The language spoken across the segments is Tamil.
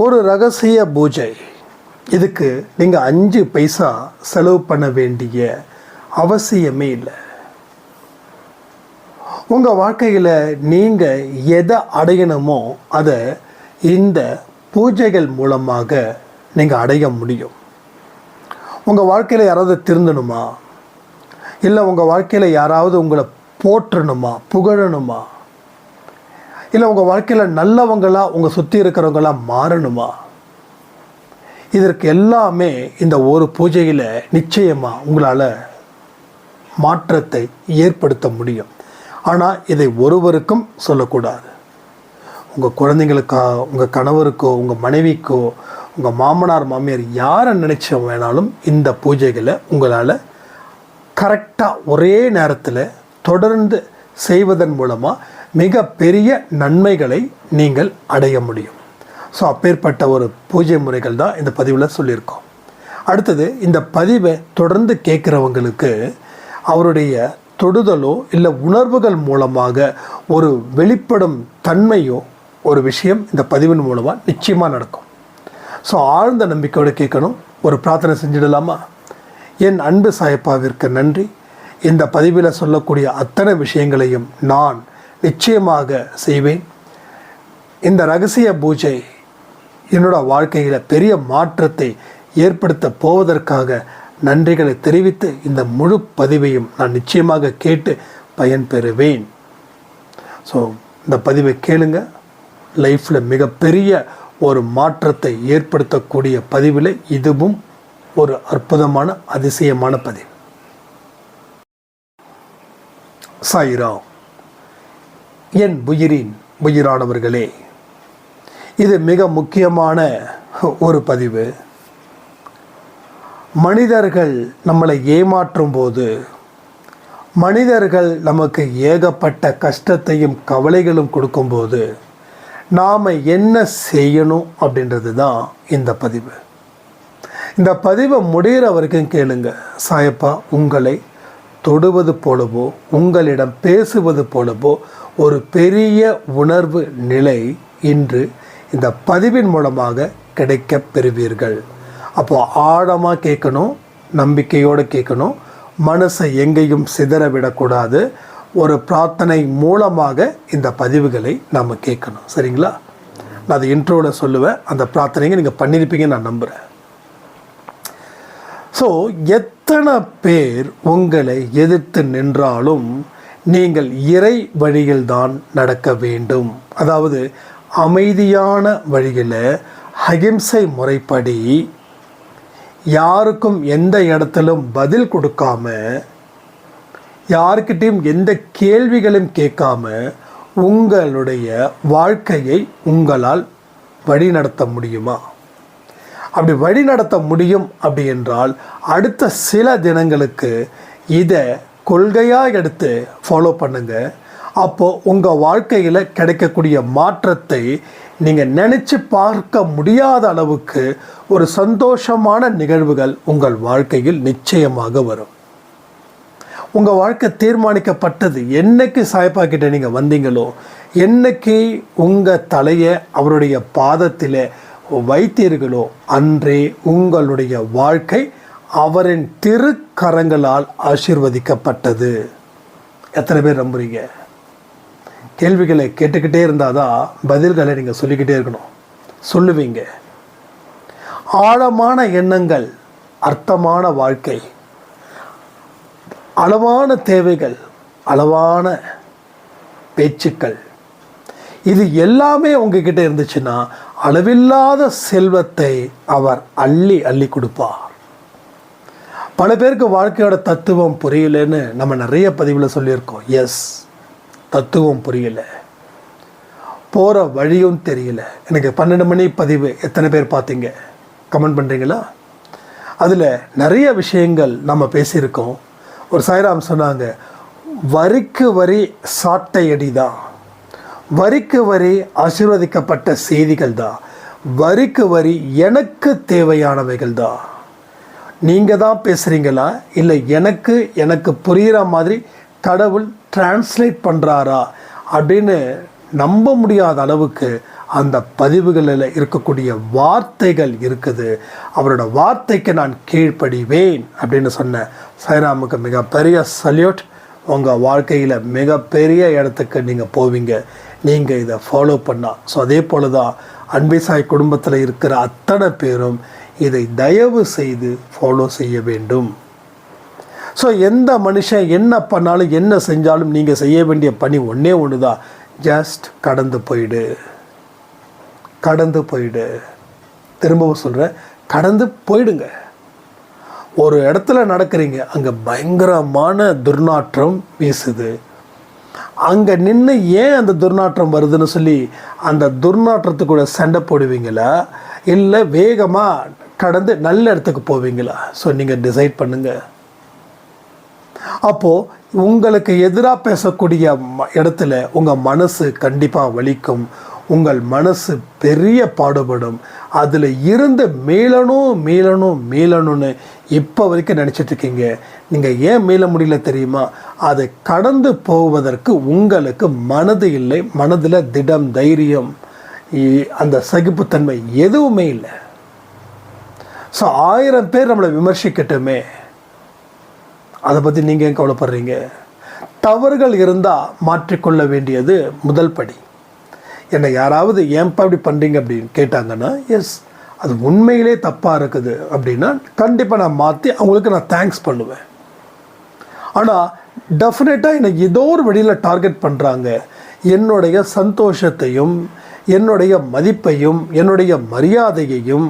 ஒரு ரகசிய பூஜை. இதுக்கு நீங்கள் 5 பைசா செலவு பண்ண வேண்டிய அவசியமே இல்லை. உங்கள் வாழ்க்கையில் நீங்கள் எதை அடையணுமோ அதை இந்த பூஜைகள் மூலமாக நீங்கள் அடைய முடியும். உங்கள் வாழ்க்கையில் யாராவது திருந்தணுமா, இல்லை உங்கள் வாழ்க்கையில் யாராவது உங்களை போற்றணுமா, புகழணுமா, இல்லை உங்கள் வாழ்க்கையில் நல்லவங்களாக உங்கள் சுற்றி இருக்கிறவங்களாம் மாறணுமா, இதற்கு எல்லாமே இந்த ஒரு பூஜையில் நிச்சயமாக உங்களால் மாற்றத்தை ஏற்படுத்த முடியும். ஆனால் இதை ஒருவருக்கும் சொல்லக்கூடாது. உங்கள் குழந்தைங்களுக்கோ, உங்கள் கணவருக்கோ, உங்கள் மனைவிக்கோ, உங்கள் மாமனார் மாமியார் யாரை நினச்ச வேணாலும் இந்த பூஜைகளை உங்களால் கரெக்டாக ஒரே நேரத்தில் தொடர்ந்து செய்வதன் மூலமாக மிக பெரிய நன்மைகளை நீங்கள் அடைய முடியும். ஸோ அப்பேற்பட்ட ஒரு பூஜை முறைகள் தான் இந்த பதிவில் சொல்லியிருக்கோம். அடுத்தது, இந்த பதிவை தொடர்ந்து கேட்குறவங்களுக்கு அவருடைய தொடுதலோ இல்லை உணர்வுகள் மூலமாக ஒரு வெளிப்படும் தன்மையோ ஒரு விஷயம் இந்த பதிவின் மூலமாக நிச்சயமாக நடக்கும். ஸோ ஆழ்ந்த நம்பிக்கையோடு கேட்கணும். ஒரு பிரார்த்தனை செஞ்சிடலாமா? என் அன்பு சாயப்பாவிற்கு நன்றி. இந்த பதிவில் சொல்லக்கூடிய அத்தனை விஷயங்களையும் நான் நிச்சயமாக செய்வேன். இந்த ரகசிய பூஜை என்னோடய வாழ்க்கையில் பெரிய மாற்றத்தை ஏற்படுத்த போவதற்காக நன்றிகளை தெரிவித்து இந்த முழு பதிவையும் நான் நிச்சயமாக கேட்டு பயன்பெறுவேன். ஸோ இந்த பதிவை கேளுங்க. லைஃப்பில் மிகப்பெரிய ஒரு மாற்றத்தை ஏற்படுத்தக்கூடிய பதிவில் இதுவும் ஒரு அற்புதமான அதிசயமான பதிவு. சாயிராம். என் உயிரின் உயிரானவர்களே, இது மிக முக்கியமான ஒரு பதிவு. மனிதர்கள் நம்மளை ஏமாற்றும் போது, மனிதர்கள் நமக்கு ஏகப்பட்ட கஷ்டத்தையும் கவலைகளும் கொடுக்கும்போது நாம் என்ன செய்யணும் அப்படின்றது தான் இந்த பதிவு. இந்த பதிவை முடிகிற வரைக்கும் கேளுங்க. சாயப்பா உங்களை தொடுவது போலவோ, உங்களிடம் பேசுவது போலவோ ஒரு பெரிய உணர்வு நிலை இன்று இந்த பதிவின் மூலமாக கிடைக்க பெறுவீர்கள். அப்போது ஆழமாக கேட்கணும், நம்பிக்கையோடு கேட்கணும், மனசை எங்கேயும் சிதற விடக்கூடாது. ஒரு பிரார்த்தனை மூலமாக இந்த பதிவுகளை நாம் கேட்கணும். சரிங்களா? நான் அது இன்ட்ரோவில் சொல்லுவேன். அந்த பிரார்த்தனைங்க நீங்கள் பண்ணியிருப்பீங்கன்னு நான் நம்புகிறேன். ஸோ எத்தனை பேர் உங்களை எதிர்த்து நின்றாலும் நீங்கள் இறை வழியில்தான் நடக்க வேண்டும். அதாவது அமைதியான வழியில், அகிம்சை முறைப்படி, யாருக்கும் எந்த இடத்திலும் பதில் கொடுக்காம, யாருக்கிட்டையும் எந்த கேள்விகளையும் கேட்காம உங்களுடைய வாழ்க்கையை உங்களால் வழிநடத்த முடியுமா? அப்படி வழிநடத்த முடியும் அப்படி என்றால் அடுத்த சில தினங்களுக்கு இதை கொள்கையாக எடுத்து ஃபாலோ பண்ணுங்கள். அப்போது உங்கள் வாழ்க்கையில் கிடைக்கக்கூடிய மாற்றத்தை நீங்கள் நினச்சி பார்க்க முடியாத அளவுக்கு ஒரு சந்தோஷமான நிகழ்வுகள் உங்கள் வாழ்க்கையில் நிச்சயமாக வரும். உங்கள் வாழ்க்கை தீர்மானிக்கப்பட்டது. என்னைக்கு சாயப்பா கிட்ட நீங்கள் வந்தீங்களோ, என்னைக்கு உங்கள் தலையை அவருடைய பாதத்தில் வைத்தீர்களோ, அன்றே உங்களுடைய வாழ்க்கை அவரின் திருக்கரங்களால் ஆசீர்வதிக்கப்பட்டது. எத்தனை பேர் நம்புறீங்க? கேள்விகளை கேட்டுக்கிட்டே இருந்தால் தான் பதில்களை நீங்கள் சொல்லிக்கிட்டே இருக்கணும். சொல்லுவீங்க. ஆழமான எண்ணங்கள், அர்த்தமான வாழ்க்கை, அளவான தேவைகள், அளவான பேச்சுக்கள், இது எல்லாமே உங்ககிட்ட இருந்துச்சுன்னா அளவில்லாத செல்வத்தை அவர் அள்ளி அள்ளி கொடுப்பார். பல பேருக்கு வாழ்க்கையோட தத்துவம் புரியலன்னு நம்ம நிறைய பதிவில் சொல்லியிருக்கோம். எஸ், தத்துவம் புரியல, போகிற வழியும் தெரியல. எனக்கு 12 மணி பதிவு எத்தனை பேர் பார்த்தீங்க? கமெண்ட் பண்ணுறீங்களா? அதில் நிறைய விஷயங்கள் நம்ம பேசியிருக்கோம். ஒரு சாய்ராம் சொன்னாங்க, வரிக்கு வரி சாட்டை அடி தான், வரிக்கு வரி ஆசீர்வதிக்கப்பட்ட செய்திகள் தான், வரிக்கு வரி எனக்கு தேவையானவைகள் தான். நீங்கள் தான் பேசுகிறீங்களா, இல்லை எனக்கு புரிகிற மாதிரி கடவுள் டிரான்ஸ்லேட் பண்ணுறாரா அப்படின்னு நம்ப முடியாத அளவுக்கு அந்த பதிவுகளில் இருக்கக்கூடிய வார்த்தைகள் இருக்குது. அவரோட வார்த்தைக்கு நான் கீழ்ப்படிவேன் அப்படின்னு சொன்ன சாய்ராமுக்கு மிகப்பெரிய சல்யூட். உங்கள் வாழ்க்கையில் மிகப்பெரிய இடத்துக்கு நீங்கள் போவீங்க நீங்கள் இதை ஃபாலோ பண்ணால். ஸோ அதே போல் தான் அன்பை சாய் குடும்பத்தில் இருக்கிற அத்தனை பேரும் இதை தயவு செய்து ஃபாலோ செய்ய வேண்டும். ஸோ எந்த மனுஷன் என்ன பண்ணாலும் என்ன செஞ்சாலும் நீங்கள் செய்ய வேண்டிய பணி ஒன்றே ஒன்று தான். ஜஸ்ட் கடந்து போயிடு. திரும்பவும் சொல்கிறேன், கடந்து போயிடுங்க. ஒரு இடத்துல நடக்கிறீங்க, அங்கே பயங்கரமான துர்நாற்றம் வீசுது. அங்கே நின்று ஏன் அந்த துர்நாற்றம் வருதுன்னு சொல்லி அந்த துர்நாற்றத்துக்கூட சண்டை போடுவீங்களா, இல்லை வேகமாக கடந்து நல்ல இடத்துக்கு போவீங்களா? ஸோ நீங்கள் டிசைட் பண்ணுங்கள். அப்போது உங்களுக்கு எதிராக பேசக்கூடிய இடத்துல உங்கள் மனசு கண்டிப்பாக வலிக்கும். உங்கள் மனசு பெரிய பாடுபடும். அதில் இருந்து மீளணும்னு இப்போ வரைக்கும் நினச்சிட்ருக்கீங்க. நீங்கள் ஏன் மீள முடியல தெரியுமா? அதை கடந்து போவதற்கு உங்களுக்கு மனது இல்லை. மனதில் திடம், தைரியம், அந்த சகிப்புத்தன்மை எதுவுமே இல்லை. ஸோ 1000 பேர் நம்மளை விமர்சிக்கட்டுமே, அதை பற்றி நீங்கள் ஏன் கவலைப்படுறீங்க? தவறுகள் இருந்தால் மாற்றிக்கொள்ள வேண்டியது முதல் படி. என்னை யாராவது ஏன்பா இப்படி பண்ணுறீங்க அப்படின்னு கேட்டாங்கன்னா, எஸ் அது உண்மையிலே தப்பாக இருக்குது அப்படின்னா கண்டிப்பாக நான் மாற்றி அவங்களுக்கு நான் தேங்க்ஸ் பண்ணுவேன். ஆனால் டெஃபினட்டாக என்னை ஏதோ ஒரு வழியில் டார்கெட் பண்ணுறாங்க, என்னுடைய சந்தோஷத்தையும் என்னுடைய மதிப்பையும் என்னுடைய மரியாதையையும்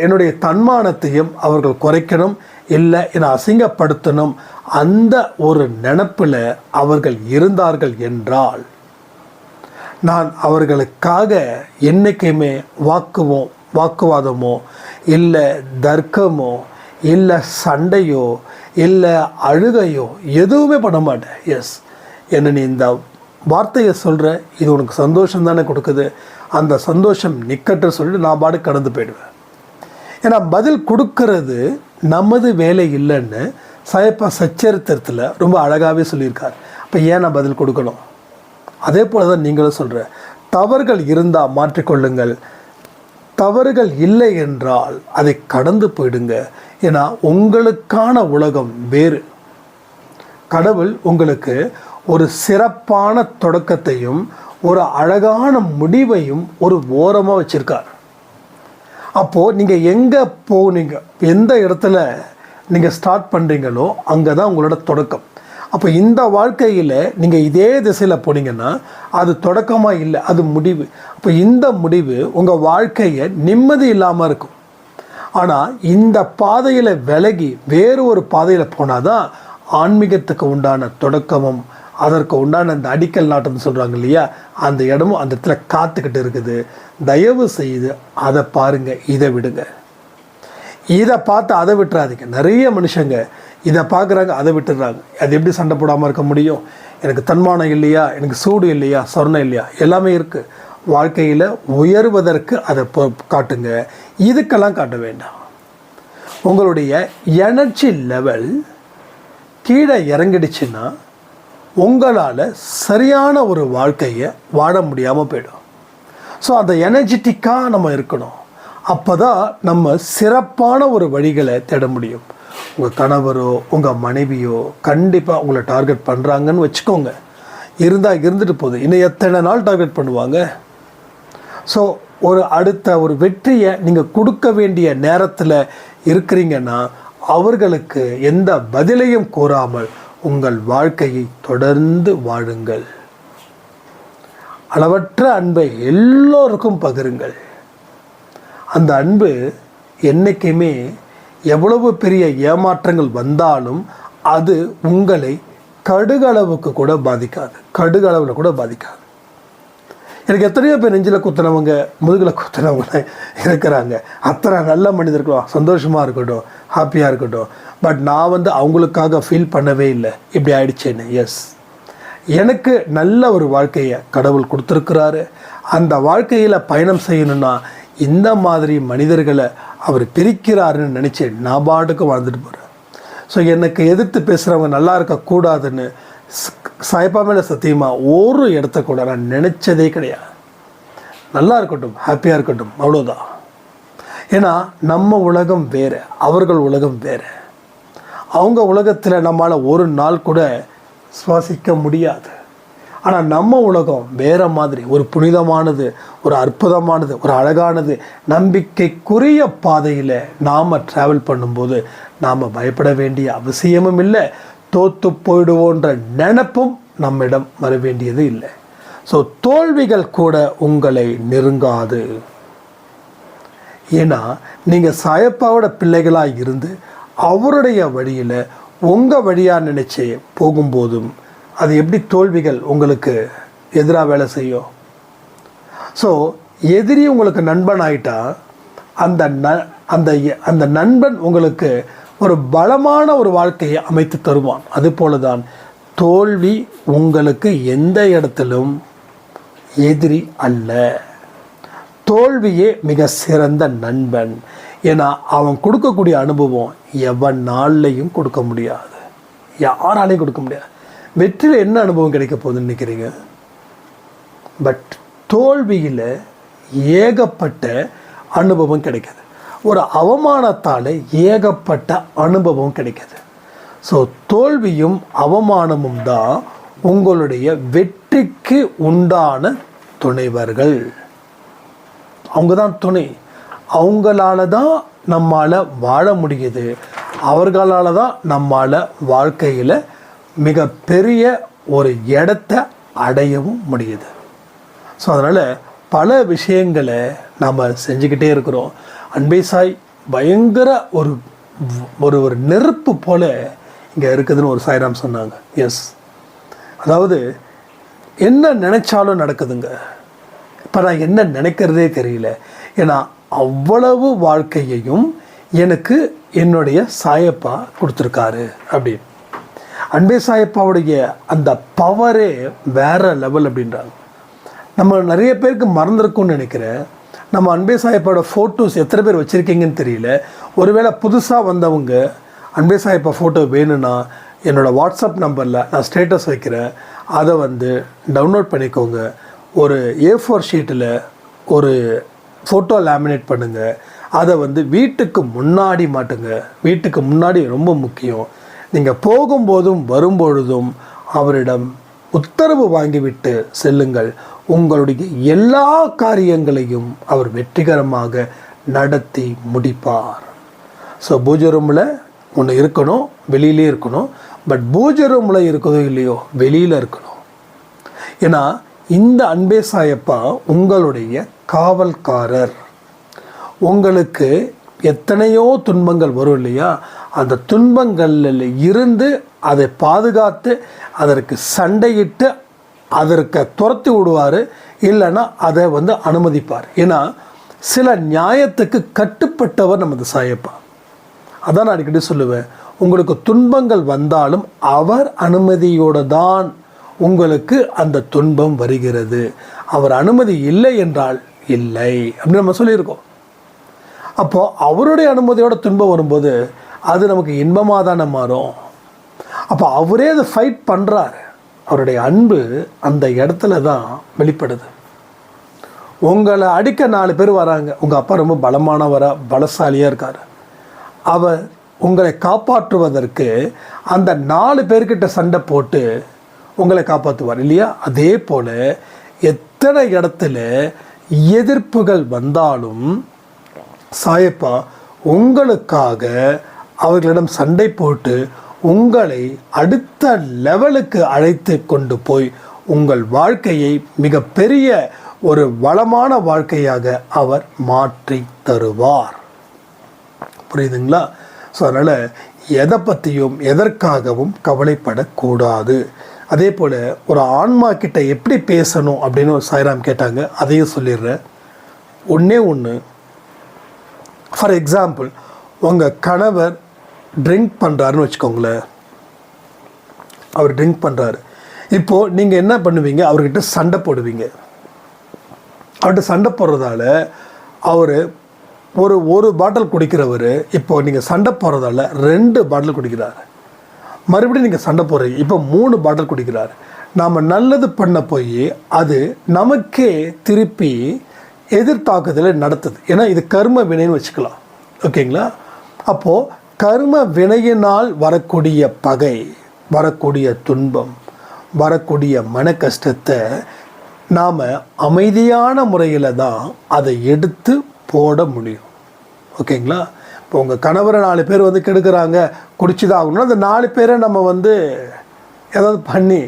என்னுடைய தன்மானத்தையும் அவர்கள் குறைக்கணும், இல்லை என்னை அசிங்கப்படுத்தணும், அந்த ஒரு நினப்பில் அவர்கள் இருந்தார்கள் என்றால் நான் அவர்களுக்காக என்றைக்குமே வாக்குவாதமோ இல்லை தர்க்கமோ இல்லை சண்டையோ இல்லை அழுகையோ எதுவுமே பண்ண மாட்டேன். எஸ், என்ன நீ இந்த வார்த்தையை சொல்கிற, இது உனக்கு சந்தோஷம் தானே கொடுக்குது, அந்த சந்தோஷம் நிக்கட்டு சொல்லிட்டு நான் பாடு கடந்து போயிடுவேன். ஏன்னா பதில் கொடுக்கறது நமது வேலை இல்லைன்னு சாயப்பா சச்சரித்திரத்தில் ரொம்ப அழகாகவே சொல்லியிருக்கார். அப்போ ஏன் நான் பதில் கொடுக்கணும்? அதே போல் தான் நீங்களும் சொல்கிற, தவறுகள் இருந்தால் மாற்றிக்கொள்ளுங்கள், தவறுகள் இல்லை என்றால் அதை கடந்து போயிடுங்க. ஏன்னா உங்களுக்கான உலகம் வேறு. கடவுள் உங்களுக்கு ஒரு சிறப்பான தொடக்கத்தையும் ஒரு அழகான முடிவையும் ஒரு ஓரமாக வச்சுருக்கார். அப்போது நீங்கள் எங்கே போனீங்க, எந்த இடத்துல நீங்கள் ஸ்டார்ட் பண்ணுறீங்களோ அங்கே தான் உங்களோட தொடக்கம். அப்போ இந்த வாழ்க்கையில் நீங்கள் இதே திசையில் போனீங்கன்னா அது தொடக்கமாக இல்லை, அது முடிவு. அப்போ இந்த முடிவு உங்கள் வாழ்க்கையை நிம்மதி இல்லாமல் இருக்கும். ஆனால் இந்த பாதையில் விலகி வேறு ஒரு பாதையில் போனால் தான் ஆன்மீகத்துக்கு உண்டான தொடக்கமும் அதற்கு உண்டான அந்த அடிக்கல் நாட்டம்னு சொல்கிறாங்க இல்லையா, அந்த இடமும் அந்த இடத்துல காத்துக்கிட்டு இருக்குது. தயவு செய்து அதை பாருங்கள், இதை விடுங்க. இதை பார்த்து அதை விட்டுறாதீங்க. நிறைய மனுஷங்க இதை பார்க்குறாங்க, அதை விட்டுடுறாங்க. அது எப்படி சண்டை போடாமல் இருக்க முடியும்? எனக்கு தன்மானம் இல்லையா, எனக்கு சூடு இல்லையா, சொர்ணம் இல்லையா, எல்லாமே இருக்குது. வாழ்க்கையில் உயர்வதற்கு அதை காட்டுங்க, இதுக்கெல்லாம் காட்ட வேண்டாம். உங்களுடைய எனர்ஜி லெவல் கீழே இறங்கிடுச்சுன்னா உங்களால் சரியான ஒரு வாழ்க்கையை வாழ முடியாமல் போயிடும். ஸோ அந்த எனர்ஜெட்டிக்காக நம்ம இருக்கணும். அப்போ தான் நம்ம சிறப்பான ஒரு வழிகளை தேட முடியும். உங்கள் கணவரோ உங்கள் மனைவியோ கண்டிப்பாக உங்களை டார்கெட் பண்ணுறாங்கன்னு வச்சுக்கோங்க. இருந்துட்டு போகுது, இன்னும் எத்தனை நாள் டார்கெட் பண்ணுவாங்க? ஸோ அடுத்த ஒரு வெற்றியை நீங்கள் கொடுக்க வேண்டிய நேரத்தில் இருக்கிறீங்கன்னா அவர்களுக்கு எந்த பதிலையும் கூறாமல் உங்கள் வாழ்க்கையை தொடர்ந்து வாழுங்கள். அளவற்ற அன்பை எல்லோருக்கும் பகிருங்கள். அந்த அன்பு என்றைக்குமே எவ்வளவு பெரிய ஏமாற்றங்கள் வந்தாலும் அது உங்களை கடுகளவுக்கு கூட பாதிக்காது. கடுகளவில் கூட பாதிக்காது. எனக்கு எத்தனையோ பேர் நெஞ்சில் குத்துனவங்க, முதுகில் குத்துனவங்க இருக்கிறாங்க. அத்தனை நல்ல மனிதர்களும் சந்தோஷமாக இருக்கட்டும், ஹாப்பியாக இருக்கட்டும். பட் நான் அவங்களுக்காக ஃபீல் பண்ணவே இல்லை இப்படி ஆயிடுச்சேன்னு. எஸ், எனக்கு நல்ல ஒரு வாழ்க்கையை கடவுள் கொடுத்துருக்குறாரு. அந்த வாழ்க்கையில் பயணம் செய்யணுன்னா இந்த மாதிரி மனிதர்களை அவர் பிரிக்கிறாருன்னு நினச்சி நான் பாட்டுக்கு வாழ்ந்துட்டு போகிறேன். ஸோ எனக்கு எதிர்த்து பேசுகிறவங்க நல்லா இருக்கக்கூடாதுன்னு சாய்ப்பா மேலே சத்தியமாக ஒரு இடத்த கூட நான் நினச்சதே கிடையாது. நல்லா இருக்கட்டும், ஹாப்பியாக இருக்கட்டும், அவ்வளோதான். ஏன்னா நம்ம உலகம் வேறு, அவர்கள் உலகம் வேறு. அவங்க உலகத்தில் நம்மளால் ஒரு நாள் கூட சுவாசிக்க முடியாது. ஆனால் நம்ம உலகம் வேறு மாதிரி, ஒரு புனிதமானது, ஒரு அற்புதமானது, ஒரு அழகானது, நம்பிக்கைக்குரிய பாதையில் நாம் ட்ராவல் பண்ணும்போது நாம் பயப்பட வேண்டிய அவசியமும் இல்லை, தோற்று போயிடுவோன்ற நினைப்பும் நம்மிடம் வர வேண்டியது இல்லை. ஸோ தோல்விகள் கூட உங்களை நெருங்காது. ஏன்னா நீங்கள் சாயப்பாவோட பிள்ளைகளாக இருந்து அவருடைய வழியில் உங்கள் வழியாக நினச்சி போகும்போதும் அது எப்படி தோல்விகள் உங்களுக்கு எதிராக வேலை செய்யும்? ஸோ எதிரி உங்களுக்கு நண்பன் ஆகிட்டா அந்த நண்பன் உங்களுக்கு ஒரு பலமான ஒரு வாழ்க்கையை அமைத்து தருவான். அதுபோல தான் தோல்வி உங்களுக்கு எந்த இடத்திலும் எதிரி அல்ல. தோல்வியே மிக சிறந்த நண்பன். ஏன்னா அவன் கொடுக்கக்கூடிய அனுபவம் எவன் நாள்லையும் கொடுக்க முடியாது, யாராலையும் கொடுக்க முடியாது. வெற்றியில் என்ன அனுபவம் கிடைக்க போகுதுன்னு நினைக்கிறீங்க? பட் தோல்வியில் ஏகப்பட்ட அனுபவம் கிடைக்கிது. ஒரு அவமானத்தால் ஏகப்பட்ட அனுபவம் கிடைக்கிது. ஸோ தோல்வியும் அவமானமும் தான் உங்களுடைய வெற்றிக்கு உண்டான துணைவர்கள். அவங்க தான் துணை. அவங்களால தான் நம்மால் வாழ முடியுது. அவர்களால் தான் நம்மால் வாழ்க்கையில் மிக பெரிய ஒரு இடத்த அடையவும் முடியுது. ஸோ அதனால் பல விஷயங்களை நாம் செஞ்சுக்கிட்டே இருக்கிறோம். அன்பே சாய் பயங்கர ஒரு ஒரு ஒரு நெருப்பு போல் இங்கே இருக்குதுன்னு ஒரு சாய்ராம் சொன்னாங்க. எஸ், அதாவது என்ன நினச்சாலும் நடக்குதுங்க. இப்போ நான் என்ன நினைக்கிறதே தெரியல. ஏன்னா அவ்வளவு வாழ்க்கையையும் எனக்கு என்னுடைய சாயப்பா கொடுத்துருக்காரு அப்படின்னு. அன்பே சாயப்பாவுடைய அந்த பவரே வேறு லெவல் அப்படின்றாங்க. நம்ம நிறைய பேருக்கு மறந்துருக்கும்னு நினைக்கிறேன். நம்ம அன்பே சாயப்பாவோட ஃபோட்டோஸ் எத்தனை பேர் வச்சுருக்கீங்கன்னு தெரியல. ஒருவேளை புதுசாக வந்தவங்க அன்பே சாயப்பா ஃபோட்டோ வேணும்னா என்னோடய வாட்ஸ்அப் நம்பரில் நான் ஸ்டேட்டஸ் வைக்கிறேன். அதை டவுன்லோட் பண்ணிக்கோங்க. ஒரு A4 ஷீட்டில் ஒரு ஃபோட்டோ லேமினேட் பண்ணுங்கள். அதை வீட்டுக்கு முன்னாடி மாட்டுங்க. வீட்டுக்கு முன்னாடி ரொம்ப முக்கியம். நீங்கள் போகும்போதும் வரும்பொழுதும் அவரிடம் உத்தரவு வாங்கிவிட்டு செல்லுங்கள். உங்களுடைய எல்லா காரியங்களையும் அவர் வெற்றிகரமாக நடத்தி முடிப்பார். ஸோ பூஜை ரூமில் ஒன்று இருக்கணும், வெளியிலே இருக்கணும். பட் பூஜை ரூமில் இருக்கதோ இல்லையோ வெளியில் இருக்கணும். ஏன்னா இந்த அன்பே சாயப்பா உங்களுடைய காவல்காரர். உங்களுக்கு எத்தனையோ துன்பங்கள் வரும் இல்லையா, அந்த துன்பங்களில் இருந்து அதை பாதுகாத்து அதற்கு சண்டையிட்டு அதற்கு துரத்தி விடுவார். இல்லைன்னா அதை அனுமதிப்பார். ஏன்னா சில நியாயத்துக்கு கட்டுப்பட்டவர் நமது சாயப்பா. அதான் நான் அடிக்கடி சொல்லுவேன், உங்களுக்கு துன்பங்கள் வந்தாலும் அவர் அனுமதியோடு தான் உங்களுக்கு அந்த துன்பம் வருகிறது. அவர் அனுமதி இல்லை என்றால் இல்லை அப்படின்னு நம்ம சொல்லியிருக்கோம். அப்போது அவருடைய அனுமதியோட துன்பம் வரும்போது அது நமக்கு இன்பமாக தானே மாறும். அப்போ அவரே அதை ஃபைட் பண்ணுறாரு. அவருடைய அன்பு அந்த இடத்துல தான் வெளிப்படுது. உங்களை அடிக்க 4 பேர் வராங்க. உங்கள் அப்பா ரொம்ப பலசாலியாக இருக்கார். அவர் உங்களை காப்பாற்றுவதற்கு அந்த 4 பேர்கிட்ட சண்டை போட்டு உங்களை காப்பாற்றுவார் இல்லையா? அதே போல் எத்தனை இடத்துல எதிர்ப்புகள் வந்தாலும் சாயப்பா உங்களுக்காக அவர்களிடம் சண்டை போட்டு உங்களை அடுத்த லெவலுக்கு அழைத்து கொண்டு போய் உங்கள் வாழ்க்கையை மிகப்பெரிய ஒரு வளமான வாழ்க்கையாக அவர் மாற்றி தருவார். புரியுதுங்களா? ஸோ அதனால் எதை பற்றியும் எதற்காகவும் கவலைப்படக்கூடாது. அதே போல் ஒரு ஆன்மா கிட்ட எப்படி பேசணும் அப்படின்னு ஒரு சாய்ராம் கேட்டாங்க. அதையும் சொல்லிடுறேன். ஒன்று ஃபார் எக்ஸாம்பிள், உங்கள் கணவர் ட்ரிங்க் பண்ணுறாருன்னு வச்சுக்கோங்களேன். அவர் ட்ரிங்க் பண்ணுறாரு. இப்போது நீங்கள் என்ன பண்ணுவீங்க? அவர்கிட்ட சண்டை போடுவீங்க. அவர்கிட்ட சண்டை போடுறதால அவர் ஒரு பாட்டில் குடிக்கிறவர் இப்போது நீங்கள் சண்டை போடுறதால 2 பாட்டில் குடிக்கிறார். மறுபடியும் நீங்கள் சண்டை போடுறீங்க, இப்போ 3 பாட்டில் குடிக்கிறார். நாம் நல்லது பண்ண போய் அது நமக்கே திருப்பி எதிர்த்தாக்குதலை நடத்துது. ஏன்னா இது கர்ம வினைன்னு வச்சுக்கலாம். ஓகேங்களா? அப்போது கர்ம வினையினால் வரக்கூடிய பகை, வரக்கூடிய துன்பம், வரக்கூடிய மன கஷ்டத்தை நாம் அமைதியான முறையில் தான் அதை எடுத்து போட முடியும். ஓகேங்களா? இப்போ உங்கள் கணவரை 4 பேர் வந்து கெடுக்கிறாங்க, குடிச்சு தான் ஆகணும்னா அந்த 4 பேரை நம்ம வந்து ஏதாவது பண்ணி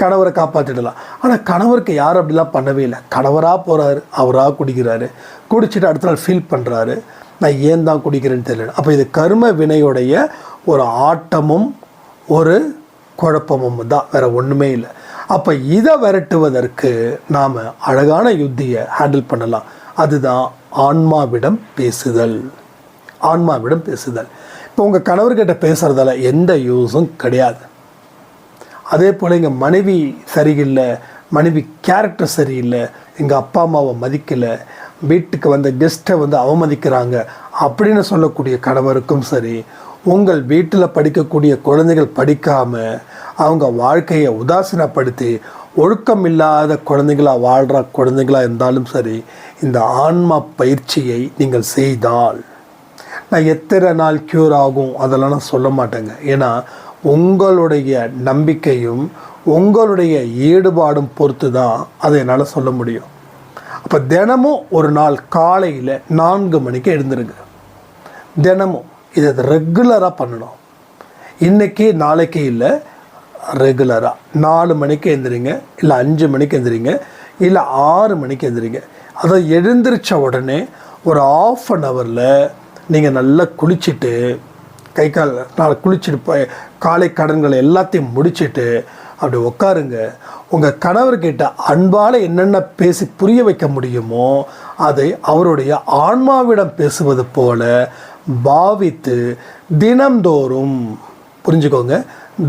கணவரை காப்பாற்றிடலாம். ஆனால் கணவருக்கு யாரும் அப்படிலாம் பண்ணவே இல்லை. கணவராக போகிறாரு, அவராக குடிக்கிறாரு, குடிச்சிட்டு அடுத்த நாள் ஃபீல் பண்ணுறாரு, நான் ஏன் தான் குடிக்கிறேன்னு தெரியல. அப்போ இது கர்ம வினையுடைய ஒரு ஆட்டமும் ஒரு குழப்பமும் தான், வேறு ஒன்றுமே இல்லை. அப்போ இதை விரட்டுவதற்கு நாம் அழகான யுத்தியை ஹேண்டில் பண்ணலாம். அதுதான் ஆன்மாவிடம் பேசுதல். ஆன்மாவிடம் பேசுதல். இப்போ உங்கள் கணவர்கிட்ட பேசுகிறதால எந்த யூஸும் கிடையாது. அதே போல் எங்கள் மனைவி சரியில்லை, மனைவி கேரக்டர் சரியில்லை, எங்கள் அப்பா அம்மாவை மதிக்கலை, வீட்டுக்கு வந்த கெஸ்ட்டை வந்து அவமதிக்கிறாங்க அப்படின்னு சொல்லக்கூடிய கணவருக்கும் சரி, உங்கள் வீட்டில் படிக்கக்கூடிய குழந்தைகள் படிக்காமல் அவங்க வாழ்க்கையை உதாசீனப்படுத்தி ஒழுக்கம் இல்லாத குழந்தைகளாக வாழ்கிற குழந்தைகளாக இருந்தாலும் சரி, இந்த ஆன்மா பயிற்சியை நீங்கள் செய்தால், நான் எத்தனை நாள் க்யூர் ஆகும் அதெல்லாம் நான் சொல்ல மாட்டேங்க. ஏன்னா உங்களுடைய நம்பிக்கையும் உங்களுடைய ஈடுபாடும் பொறுத்து தான் அதை என்னால் சொல்ல முடியும். அப்போ தினமும் ஒரு நாள் காலையில் 4 மணிக்கு எழுந்துருங்க. தினமும் இதை ரெகுலராக பண்ணணும். இன்றைக்கி நாளைக்கு இல்லை, ரெகுலராக 4 மணிக்கு எழுந்திரிங்க, இல்லை 5 மணிக்கு எழுந்திரிங்க, இல்லை 6 மணிக்கு எழுந்திரிங்க. அதை எழுந்திரிச்ச உடனே ஒரு 1/2 ஹவரில் நீங்கள் நல்லா குளிச்சுட்டு, கை கால் நாளை குளிச்சுட்டு காலை கடன்களை எல்லாத்தையும் முடிச்சுட்டு அப்படி உட்காருங்க. உங்கள் கணவர்கிட்ட அன்பால் என்னென்ன பேசி புரிய வைக்க முடியுமோ அதை அவருடைய ஆன்மாவிடம் பேசுவது போல பாவித்து தினந்தோறும், புரிஞ்சுக்கோங்க,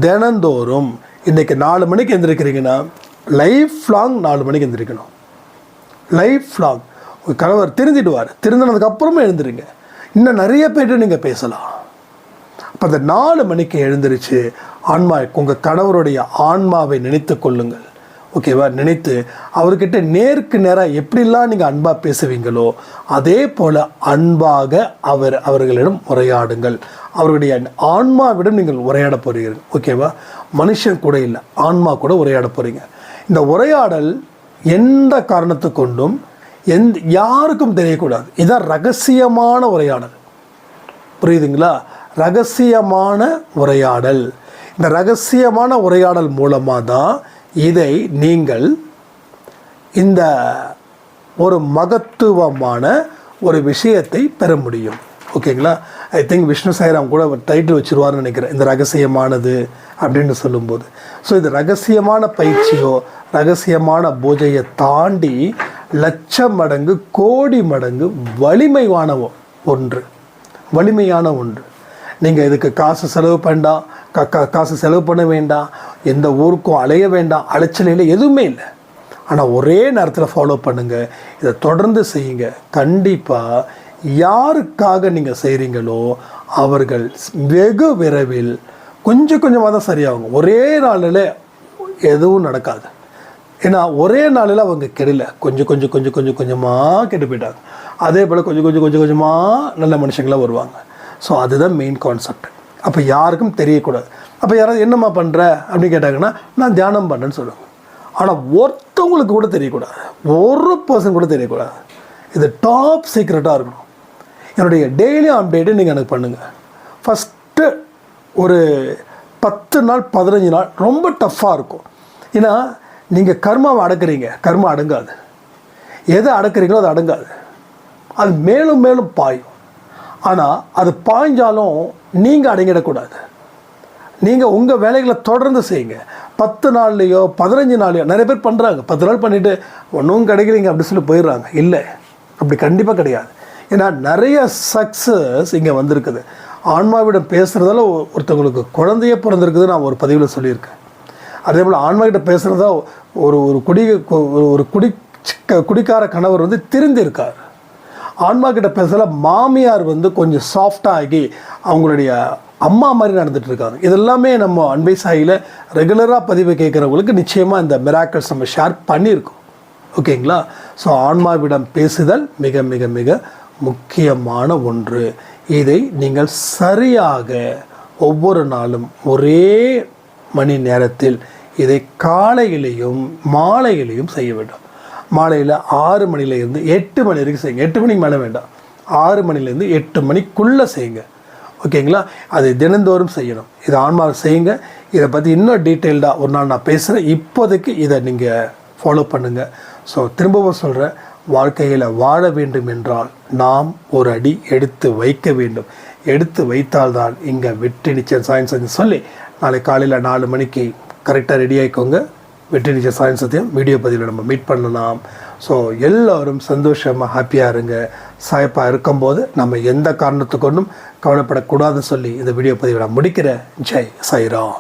தினந்தோறும் இன்றைக்கி 4 மணிக்கு எழுந்திருக்கிறீங்கன்னா லைஃப் லாங் 4 மணிக்கு எழுந்திரிக்கணும். Life long. உங்கள் கணவர் திருந்திடுவார். திருந்தினதுக்கப்புறமும் எழுந்துருங்க. இன்னும் நிறைய பேர்கிட்ட நீங்கள் பேசலாம். அப்போ அந்த 4 மணிக்கு எழுந்திரிச்சு ஆன்மா, உங்கள் கணவருடைய ஆன்மாவை நினைத்து கொள்ளுங்கள். ஓகேவா? நினைத்து அவர்கிட்ட நேருக்கு நேராக எப்படிலாம் நீங்கள் அன்பாக பேசுவீங்களோ அதே போல் அன்பாக அவர்களிடம் உரையாடுங்கள். அவருடைய ஆன்மாவிடம் நீங்கள் உரையாட போகிறீர்கள். ஓகேவா? மனுஷன் கூட இல்லை, ஆன்மா கூட உரையாட போகிறீங்க. இந்த உரையாடல் எந்த காரணத்து கொண்டும் யாருக்கும் தெரியக்கூடாது. இதுதான் ரகசியமான உரையாடல். புரியுதுங்களா? ரகசியமான உரையாடல். இந்த ரகசியமான உரையாடல் மூலமாக தான் இதை நீங்கள் இந்த ஒரு மகத்துவமான ஒரு விஷயத்தை பெற முடியும். ஓகேங்களா? ஐ திங்க் விஷ்ணு சாய்ராம் கூட டைட்டில் வச்சுருவார்னு நினைக்கிறேன், இந்த ரகசியமானது அப்படின்னு சொல்லும்போது. ஸோ இது ரகசியமான பயிற்சியோ ரகசியமான பூஜையை தாண்டி லட்சம் மடங்கு கோடி மடங்கு வலிமையான ஒன்று. நீங்கள் இதுக்கு காசு செலவு வேண்டாம், காசு செலவு பண்ண வேண்டாம், எந்த ஊருக்கும் அலைய வேண்டாம், அலைச்சலையில் எதுவுமே இல்லை. ஆனால் ஒரே நேரத்தில் ஃபாலோ பண்ணுங்கள். இதை தொடர்ந்து செய்யுங்க. கண்டிப்பாக யாருக்காக நீங்கள் செய்கிறீங்களோ அவர்கள் வெகு விரைவில் கொஞ்சம் கொஞ்சமாக தான் சரியாகும். ஒரே நாளில் எதுவும் நடக்காது. ஏன்னா ஒரே நாளில் அவங்க கெடல, கொஞ்சம் கொஞ்சமாக கெட்டு போயிட்டாங்க. அதே போல் கொஞ்சம் கொஞ்சமாக நல்ல மனுஷங்களாக வருவாங்க. ஸோ அதுதான் மெயின் கான்செப்ட். அப்போ யாருக்கும் தெரியக்கூடாது. அப்போ யாராவது என்னம்மா பண்ணுற அப்படின்னு கேட்டாங்கன்னா நான் தியானம் பண்ணுறேன்னு சொல்லுவேன். ஆனால் ஒருத்தவங்களுக்கு கூட தெரியக்கூடாது, ஒரு பர்சன் கூட தெரியக்கூடாது. இது டாப் சீக்ரெட்டாக இருக்கணும். என்னுடைய டெய்லி அப்டேட்டு நீங்கள் எனக்கு பண்ணுங்கள். ஃபஸ்ட்டு ஒரு 10 நாள் 15 நாள் ரொம்ப டஃப்பாக இருக்கும். ஏன்னா நீங்கள் கர்மாவை அடக்குறீங்க, கர்மா அடங்காது. எதை அடக்குறீங்களோ அது அடங்காது, அது மேலும் மேலும் பாயும். ஆனால் அது பாய்ஞ்சாலும் நீங்கள் அடங்கிடக்கூடாது. நீங்கள் உங்கள் வேலைகளை தொடர்ந்து செய்யுங்க. 10 நாள்லையோ 15 நாள்லையோ நிறைய பேர் பண்ணுறாங்க. 10 நாள் பண்ணிவிட்டு ஒன்றும் கிடைக்கிறீங்க அப்படி சொல்லி போயிடுறாங்க. இல்லை, அப்படி கண்டிப்பாக கிடையாது. ஏன்னா நிறைய சக்ஸஸ் இங்கே வந்திருக்குது. ஆன்மாவிடம் பேசுகிறதால ஒருத்தவங்களுக்கு குழந்தையே பிறந்திருக்குது, நான் ஒரு பதிவில் சொல்லியிருக்கேன். அதே போல் ஆன்மாக்கிட்ட பேசுகிறதா ஒரு குடிக்கார கணவர் வந்து திருந்திருக்கார். ஆன்மா கிட்ட பேசல மாமியார் வந்து கொஞ்சம் சாஃப்டாக ஆகி அவங்களுடைய அம்மா மாதிரி நடந்துட்டு இருக்காங்க. இதெல்லாமே நம்ம அன்பை சாயில ரெகுலராக பதிவு கேட்குறவங்களுக்கு நிச்சயமாக இந்த மிராக்கிள்ஸ் நம்ம ஷேர் பண்ணியிருக்கோம். ஓகேங்களா? ஸோ ஆன்மாவிடம் பேசுதல் மிக மிக மிக முக்கியமான ஒன்று. இதை நீங்கள் சரியாக ஒவ்வொரு நாளும் ஒரே மணி நேரத்தில் இதை காலையிலையும் மாலையிலையும் செய்ய வேண்டும். மாலையில் 6 மணிலேருந்து 8 மணி வரைக்கும் செய்யுங்க. 8 மணிக்கு மேலே வேண்டாம், 6 மணிலேருந்து 8 மணிக்குள்ளே செய்யுங்க. ஓகேங்களா? அதை தினந்தோறும் செய்யணும். இதை ஆன்மாவை செய்யுங்க. இதை பற்றி இன்னும் டீட்டெயில்டாக ஒரு நாள் நான் பேசுகிறேன். இப்போதைக்கு இதை நீங்கள் ஃபாலோ பண்ணுங்கள். ஸோ திரும்பவும் சொல்கிறேன், வாழ்க்கையில் வாழ வேண்டும் என்றால் நாம் ஒரு அடி எடுத்து வைக்க வேண்டும். எடுத்து வைத்தால்தான் இங்கே வெற்றி நிச்சயம் சயின்ஸ் சொல்லி நாளை காலையில் 4 மணிக்கு கரெக்டாக ரெடி ஆகிக்கோங்க. வெற்றி நிச்சயம் சயின்ஸ் சத்தியம் வீடியோ பதிவில் நம்ம மீட் பண்ணலாம். ஸோ எல்லோரும் சந்தோஷமாக ஹாப்பியாக இருங்க. சாயப்பாக இருக்கும்போது நம்ம எந்த காரணத்துக்கு ஒன்றும் கவலைப்படக்கூடாதுன்னு சொல்லி இந்த வீடியோ பதிவை நான் முடிக்கிறேன். ஜெய் சாய்ராம்.